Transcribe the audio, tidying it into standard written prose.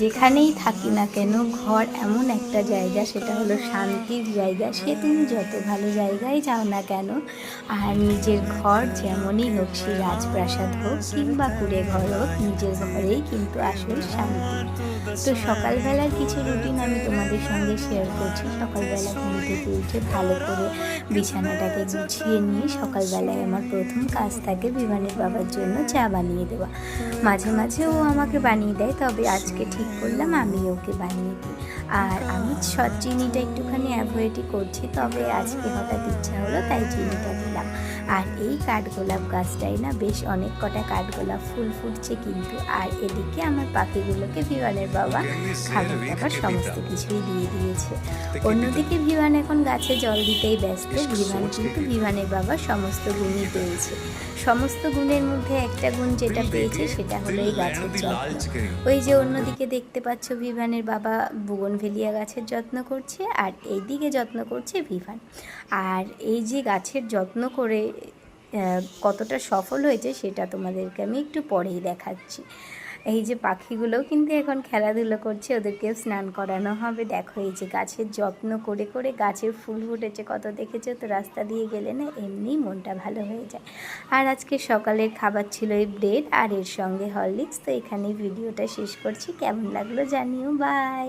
যেখানেই থাকি না কেন ঘর এমন একটা জায়গা, সেটা হলো শান্তির জায়গা। সে তুমি যত ভালো জায়গায় যাও না কেন, আর নিজের ঘর যেমনই হোক, সে রাজপ্রাসাদ হোক কিংবা কুঁড়ে ঘর হোক, নিজের ঘরেই কিন্তু আসল শান্তি। তো সকালবেলার কিছু রুটিন আমি তোমাদের সঙ্গে শেয়ার করছি। সকালবেলা ঘুম থেকে উঠে ভালো করে বিছানাটাকে গুছিয়ে নিয়ে সকালবেলায় আমার প্রথম কাজ থাকে বিমানের বাবার জন্য চা বানিয়ে দেওয়া। মাঝে মাঝে ও আমাকে বানিয়ে দেয়, তবে আজকে ঠিক করলাম আমি ওকে বানিয়ে দিই। আর আমি চিনিটা একটুখানি অ্যাভয়েডই করছি, তবে আজকে হঠাৎ ইচ্ছা হলো তাই চিনিটা দিলাম। আর এই কাঠগোলাপ গাছটাই না বেশ অনেক কটা কাঠগোলাপ ফুল ফুটছে কিন্তু। আর এদিকে আমার পাখিগুলোকে ভিওয়ানের বাবা খাবার দাবার সমস্ত কিছুই দিয়ে দিয়েছে। অন্যদিকে ভিওয়ান এখন গাছে জল দিতেই ব্যস্ত। ভিওয়ান কিন্তু ভিওয়ানের বাবা সমস্ত গুণই পেয়েছে। সমস্ত গুণের মধ্যে একটা গুণ যেটা পেয়েছে সেটা হলো এই গাছের যত্ন। ওই যে অন্যদিকে দেখতে পাচ্ছ ভিভানের বাবা বুগনভেলিয়া গাছের যত্ন করছে, আর এই দিকে যত্ন করছে ভিভান। আর এই যে গাছের যত্ন করে কতটা সফল হয়েছে সেটা তোমাদেরকে আমি একটু পরেই দেখাচ্ছি। এই যে পাখিগুলোও কিন্তু এখন খেলাধুলো করছে, ওদেরকেও স্নান করানো হবে। দেখো এই যে গাছের যত্ন করে করে গাছের ফুল ফুটেছে কত, দেখেছো তো? রাস্তা দিয়ে গেলে না এমনিই মনটা ভালো হয়ে যায়। আর আজকে সকালের খাবার ছিল এই ব্রেড আর এর সঙ্গে হরলিক্স। তো এখানেই ভিডিওটা শেষ করছি। কেমন লাগলো জানিও। বাই।